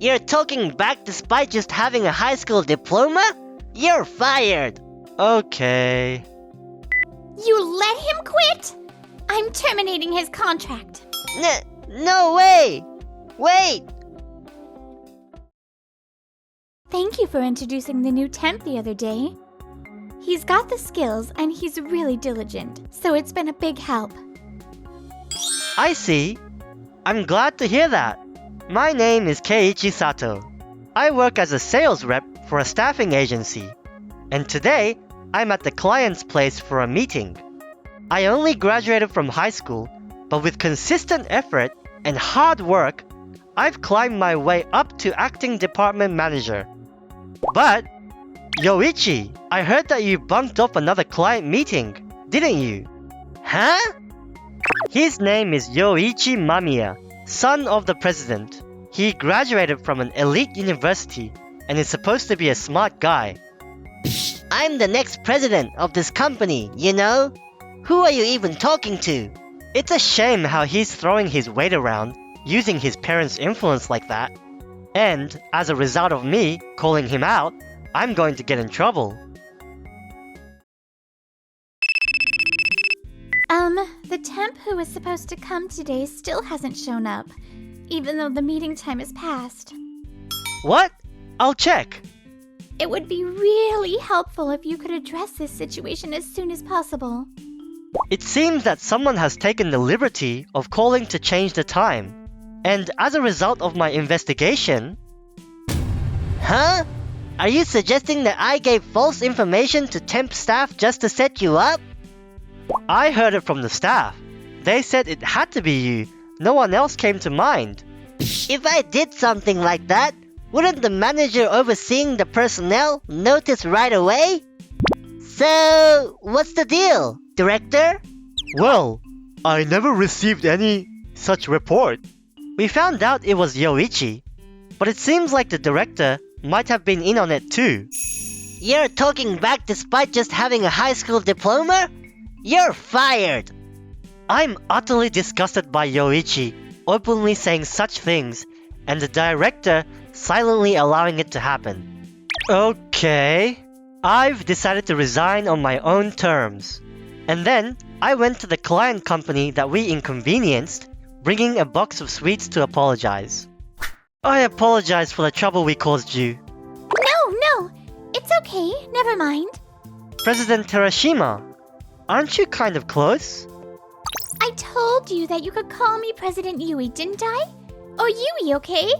You're talking back despite just having a high school diploma? You're fired! Okay. You let him quit? I'm terminating his contract. No way! Wait! Thank you for introducing the new temp the other day. He's got the skills and he's really diligent, so it's been a big help. I see. I'm glad to hear that. My name is Keiichi Sato. I work as a sales rep for a staffing agency. And today, I'm at the client's place for a meeting. I only graduated from high school, but with consistent effort and hard work, I've climbed my way up to acting department manager. But, Yoichi, I heard that you bunked off another client meeting, didn't you? Huh? His name is Yoichi Mamiya, son of the president. He graduated from an elite university and is supposed to be a smart guy. I'm the next president of this company, you know? Who are you even talking to? It's a shame how he's throwing his weight around, using his parents' influence like that. And, as a result of me calling him out, I'm going to get in trouble. The temp who was supposed to come today still hasn't shown up, even though the meeting time has passed. What? I'll check. It would be really helpful if you could address this situation as soon as possible. It seems that someone has taken the liberty of calling to change the time. And as a result of my investigation... Huh? Are you suggesting that I gave false information to temp staff just to set you up? I heard it from the staff. They said it had to be you. No one else came to mind. If I did something like that, wouldn't the manager overseeing the personnel notice right away? So, what's the deal, director? Well, I never received any such report. We found out it was Yoichi, but it seems like the director might have been in on it too. You're talking back despite just having a high school diploma? You're fired! I'm utterly disgusted by Yoichi openly saying such things and the director silently allowing it to happen. Okay, I've decided to resign on my own terms. And then I went to the client company that we inconvenienced, bringing a box of sweets to apologize. I apologize for the trouble we caused you. No, it's okay, never mind. President Terashima, aren't you kind of close? I told you that you could call me President Yui, didn't I? Oh, Yui, okay?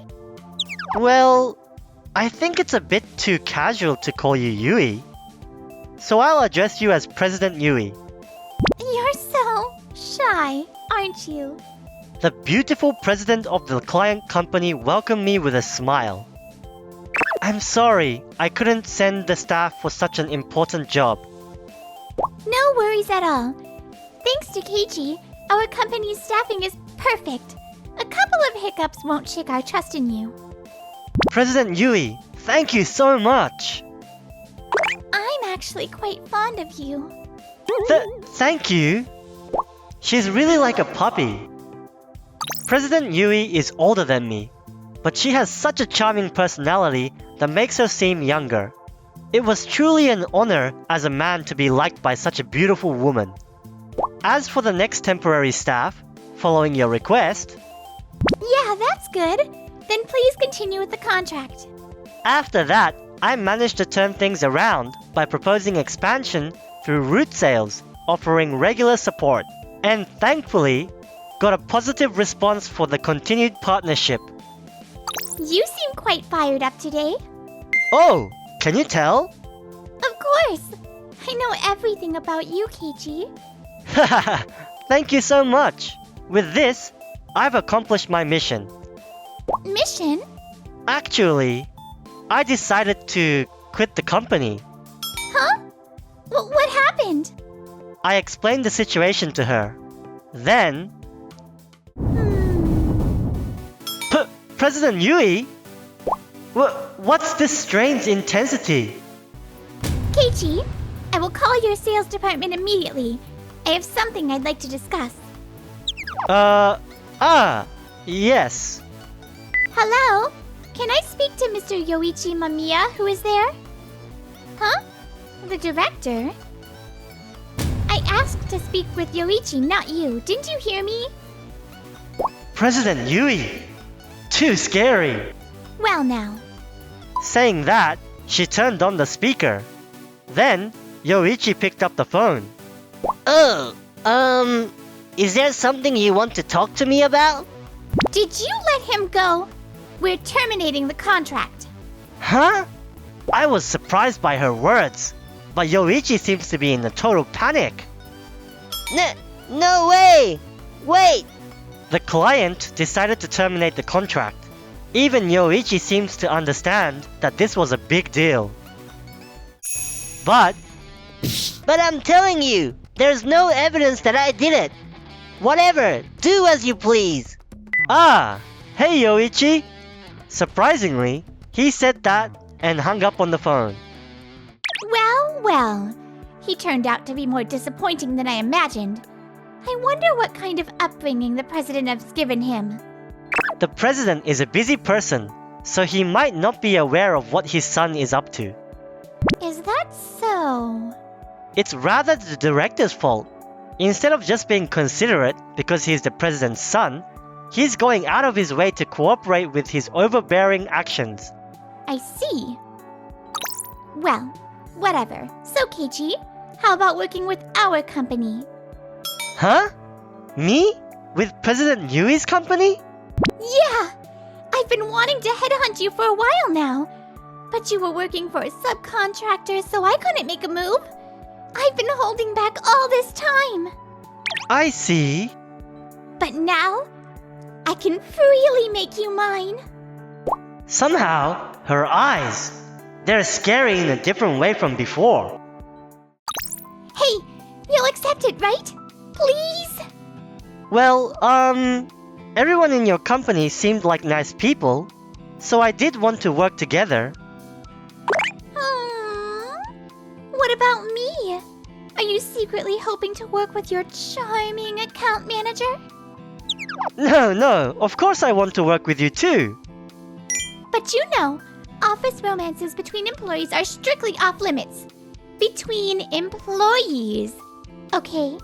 Well, I think it's a bit too casual to call you Yui. So I'll address you as President Yui. You're so shy, aren't you? The beautiful president of the client company welcomed me with a smile. I'm sorry, I couldn't send the staff for such an important job. No worries at all. Thanks to Keiichi, our company's staffing is perfect. A couple of hiccups won't shake our trust in you. President Yui, thank you so much. I'm actually quite fond of you. Thank you. She's really like a puppy. President Yui is older than me, but she has such a charming personality that makes her seem younger. It was truly an honor as a man to be liked by such a beautiful woman. As for the next temporary staff, following your request... Yeah, that's good. Then please continue with the contract. After that, I managed to turn things around by proposing expansion through route sales, offering regular support, and thankfully, got a positive response for the continued partnership. You seem quite fired up today. Oh, can you tell? Of course. I know everything about you, Keiichi. Thank you so much. With this, I've accomplished my mission. Mission? Actually, I decided to quit the company. Huh? What happened? I explained the situation to her. Then... President Yui? What's this strange intensity? Keiichi, I will call your sales department immediately. I have something I'd like to discuss. Yes. Hello? Can I speak to Mr. Yoichi Mamiya, who is there? Huh? The director? I asked to speak with Yoichi, not you. Didn't you hear me? President Yui! Too scary! Well now. Saying that, she turned on the speaker. Then, Yoichi picked up the phone. Oh, is there something you want to talk to me about? Did you let him go? We're terminating the contract. Huh? I was surprised by her words, but Yoichi seems to be in a total panic. No way! Wait! The client decided to terminate the contract. Even Yoichi seems to understand that this was a big deal. But I'm telling you, there's no evidence that I did it. Whatever, do as you please. Hey Yoichi! Surprisingly, he said that and hung up on the phone. Well. He turned out to be more disappointing than I imagined. I wonder what kind of upbringing the president has given him. The president is a busy person, so he might not be aware of what his son is up to. Is that so? It's rather the director's fault. Instead of just being considerate because he's the president's son, he's going out of his way to cooperate with his overbearing actions. I see. Well, whatever. So, Keiichi, how about working with our company? Huh? Me? With President Yui's company? Yeah! I've been wanting to headhunt you for a while now. But you were working for a subcontractor, so I couldn't make a move. I've been holding back all this time. I see. But now, I can freely make you mine. Somehow, her eyes, they're scary in a different way from before. Hey, you'll accept it, right? Please? Well, everyone in your company seemed like nice people, so I did want to work together. What about me? Are you secretly hoping to work with your charming account manager? No, of course I want to work with you too. But you know, office romances between employees are strictly off limits. Between employees. Okay?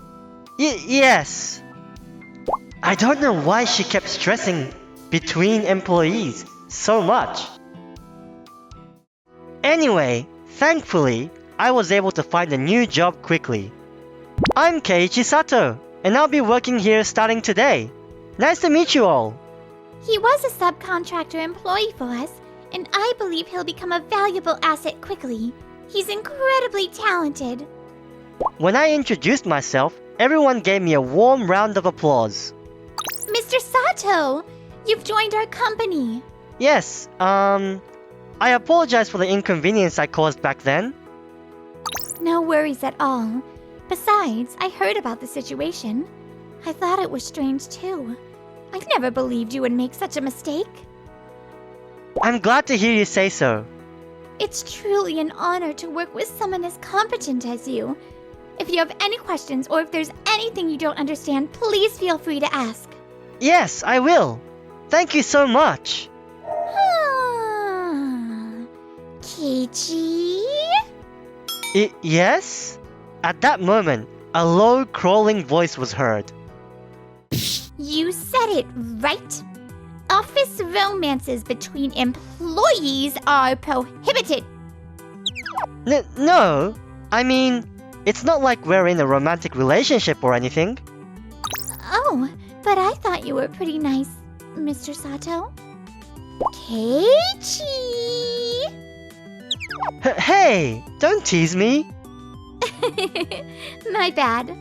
Yes. I don't know why she kept stressing between employees so much. Anyway, thankfully, I was able to find a new job quickly. I'm Keiichi Sato, and I'll be working here starting today. Nice to meet you all. He was a subcontractor employee for us, and I believe he'll become a valuable asset quickly. He's incredibly talented. When I introduced myself, everyone gave me a warm round of applause. Mr. Sato, you've joined our company. Yes, I apologize for the inconvenience I caused back then. No worries at all. Besides, I heard about the situation. I thought it was strange too. I never believed you would make such a mistake. I'm glad to hear you say so. It's truly an honor to work with someone as competent as you. If you have any questions or if there's anything you don't understand, please feel free to ask. Yes, I will. Thank you so much. Keiichi? Yes? At that moment, a low, crawling voice was heard. You said it right. Office romances between employees are prohibited. No, I mean, it's not like we're in a romantic relationship or anything. Oh, but I thought you were pretty nice, Mr. Sato. Keiichi! Hey, don't tease me. My bad.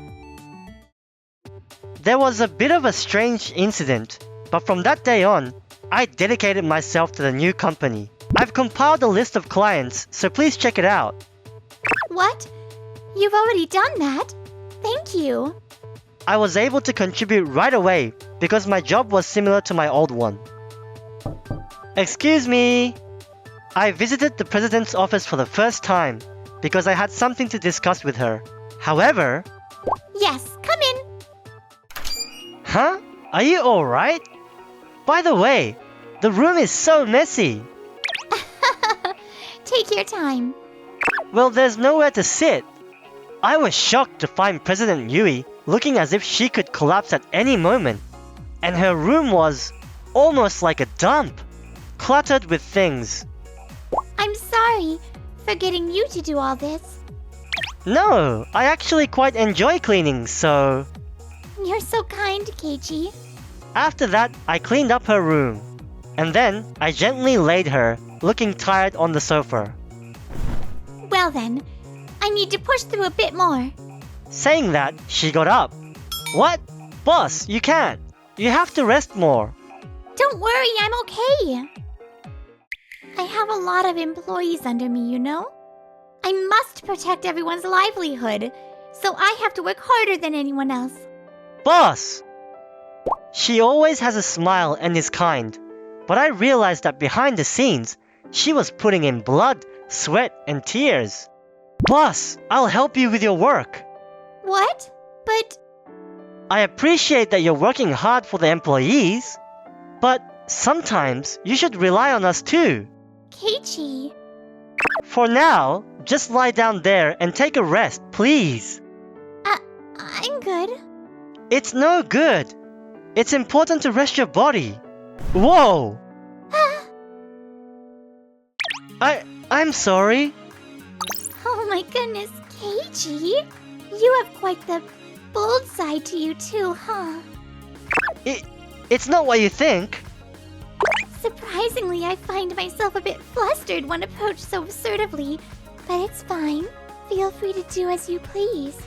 There was a bit of a strange incident, but from that day on, I dedicated myself to the new company. I've compiled a list of clients, so please check it out. What? You've already done that? Thank you. I was able to contribute right away because my job was similar to my old one. Excuse me. I visited the president's office for the first time because I had something to discuss with her. However... Yes, come in. Huh? Are you alright? By the way, The room is so messy. Take your time. Well, there's nowhere to sit. I was shocked to find President Yui looking as if she could collapse at any moment. And her room was almost like a dump, cluttered with things. I'm sorry for getting you to do all this. No, I actually quite enjoy cleaning, so... You're so kind, Keiichi. After that, I cleaned up her room. And then, I gently laid her, looking tired on the sofa. Well then, I need to push through a bit more. Saying that, she got up. What? Boss, you can't. You have to rest more. Don't worry, I'm okay. I have a lot of employees under me, you know? I must protect everyone's livelihood, so I have to work harder than anyone else. Boss! She always has a smile and is kind, but I realized that behind the scenes, she was putting in blood, sweat, and tears. Boss, I'll help you with your work. What? But... I appreciate that you're working hard for the employees, but sometimes you should rely on us too. Keiichi... For now, just lie down there and take a rest, please. I'm good. It's no good. It's important to rest your body. Whoa! I'm sorry. Oh my goodness, Keiichi! You have quite the bold side to you too, huh? It's not what you think. Surprisingly, I find myself a bit flustered when approached so assertively, but it's fine. Feel free to do as you please.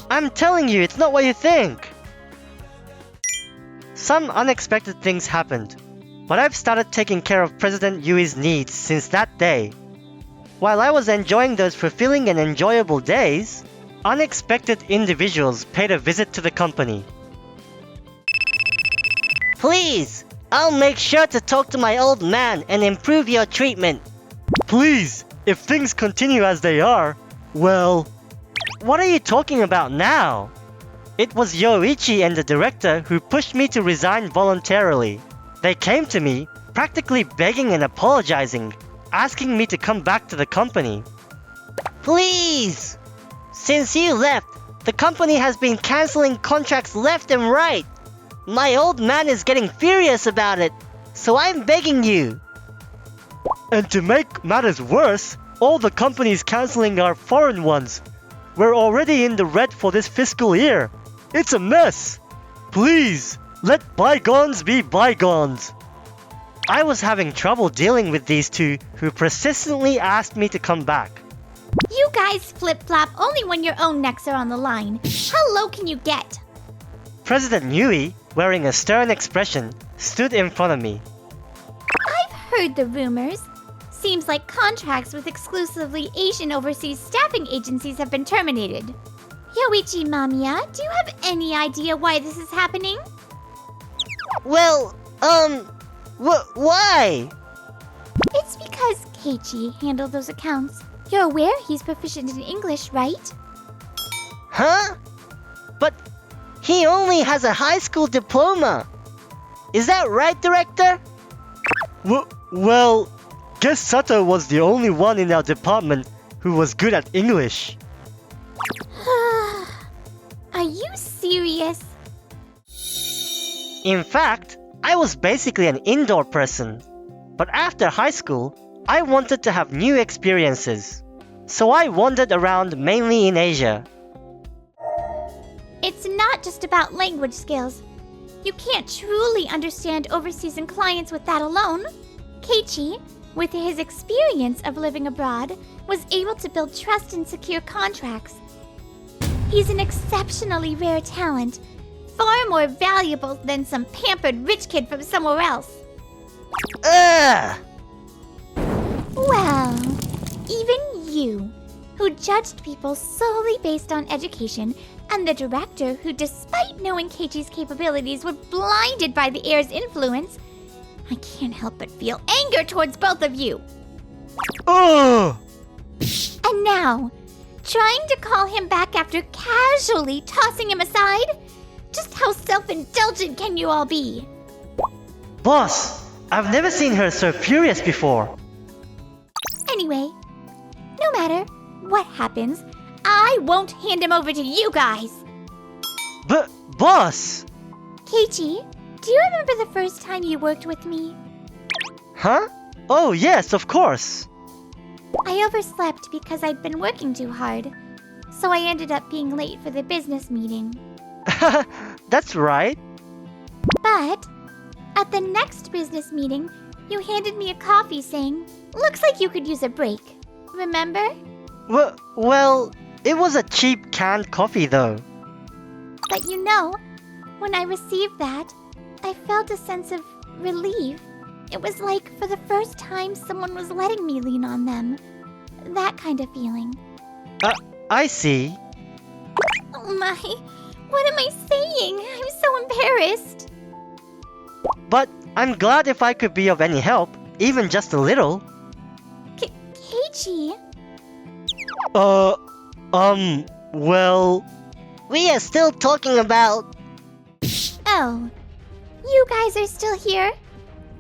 I'm telling you, it's not what you think. Some unexpected things happened, but I've started taking care of President Yui's needs since that day. While I was enjoying those fulfilling and enjoyable days, unexpected individuals paid a visit to the company. Please, I'll make sure to talk to my old man and improve your treatment. Please, if things continue as they are, well... What are you talking about now? It was Yoichi and the director who pushed me to resign voluntarily. They came to me, practically begging and apologizing, asking me to come back to the company. Please! Since you left, the company has been canceling contracts left and right. My old man is getting furious about it, so I'm begging you. And to make matters worse, all the companies canceling are foreign ones. We're already in the red for this fiscal year. It's a mess. Please, let bygones be bygones. I was having trouble dealing with these two who persistently asked me to come back. You guys flip-flop only when your own necks are on the line. How low can you get? President Yui, wearing a stern expression, stood in front of me. I've heard the rumors. Seems like contracts with exclusively Asian overseas staffing agencies have been terminated. Yoichi Mamiya, do you have any idea why this is happening? Well, why? It's because Keiichi handled those accounts. You're aware he's proficient in English, right? Huh? But he only has a high school diploma. Is that right, Director? Well, guess Sato was the only one in our department who was good at English. Are you serious? In fact, I was basically an indoor person. But after high school, I wanted to have new experiences. So I wandered around mainly in Asia. It's not just about language skills. You can't truly understand overseas clients with that alone. Keiichi, with his experience of living abroad, was able to build trust and secure contracts. He's an exceptionally rare talent, far more valuable than some pampered rich kid from somewhere else. Ugh! Well, even you, who judged people solely based on education, and the director who, despite knowing Keiichi's capabilities, were blinded by the heir's influence, I can't help but feel anger towards both of you. Ugh! And now, trying to call him back after casually tossing him aside? Just how self-indulgent can you all be? Boss, I've never seen her so furious before. Anyway, no matter what happens, I won't hand him over to you guys. But, boss! Keiichi, do you remember the first time you worked with me? Huh? Oh, yes, of course. I overslept because I'd been working too hard, so I ended up being late for the business meeting. That's right. But at the next business meeting, you handed me a coffee saying, "Looks like you could use a break." Remember? Well, it was a cheap canned coffee though. But you know, when I received that, I felt a sense of relief. It was like for the first time someone was letting me lean on them. That kind of feeling. I see. Oh my, what am I saying? I'm so embarrassed. But I'm glad if I could be of any help, even just a little. Keiichi? Well... We are still talking about... Oh, you guys are still here?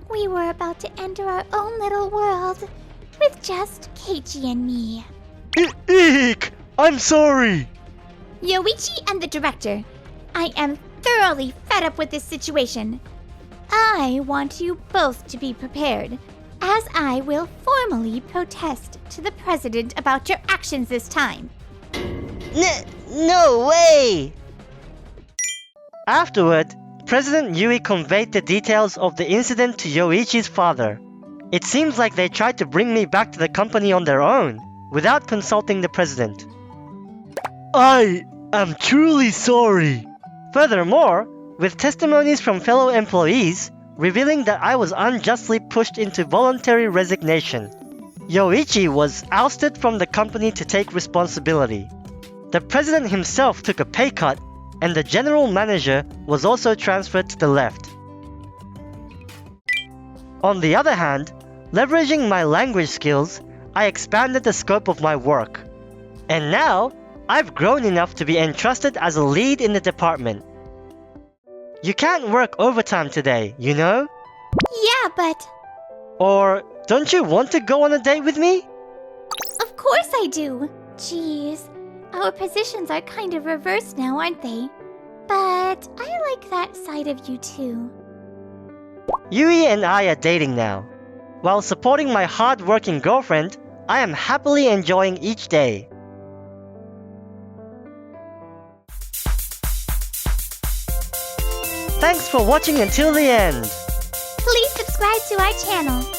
We were about to enter our own little world with just Keiichi and me. Eek! I'm sorry! Yoichi and the director, I am thoroughly fed up with this situation. I want you both to be prepared, as I will formally protest to the president about your actions this time. No way! Afterward, President Yui conveyed the details of the incident to Yoichi's father. It seems like they tried to bring me back to the company on their own, without consulting the president. I am truly sorry. Furthermore, with testimonies from fellow employees revealing that I was unjustly pushed into voluntary resignation, Yoichi was ousted from the company to take responsibility. The president himself took a pay cut, and the general manager was also transferred to the left. On the other hand, leveraging my language skills, I expanded the scope of my work. And now, I've grown enough to be entrusted as a lead in the department. You can't work overtime today, you know? Yeah, but... Or don't you want to go on a date with me? Of course I do. Jeez, our positions are kind of reversed now, aren't they? But I like that side of you too. Yui and I are dating now. While supporting my hard-working girlfriend, I am happily enjoying each day. Thanks for watching until the end. Please subscribe to our channel.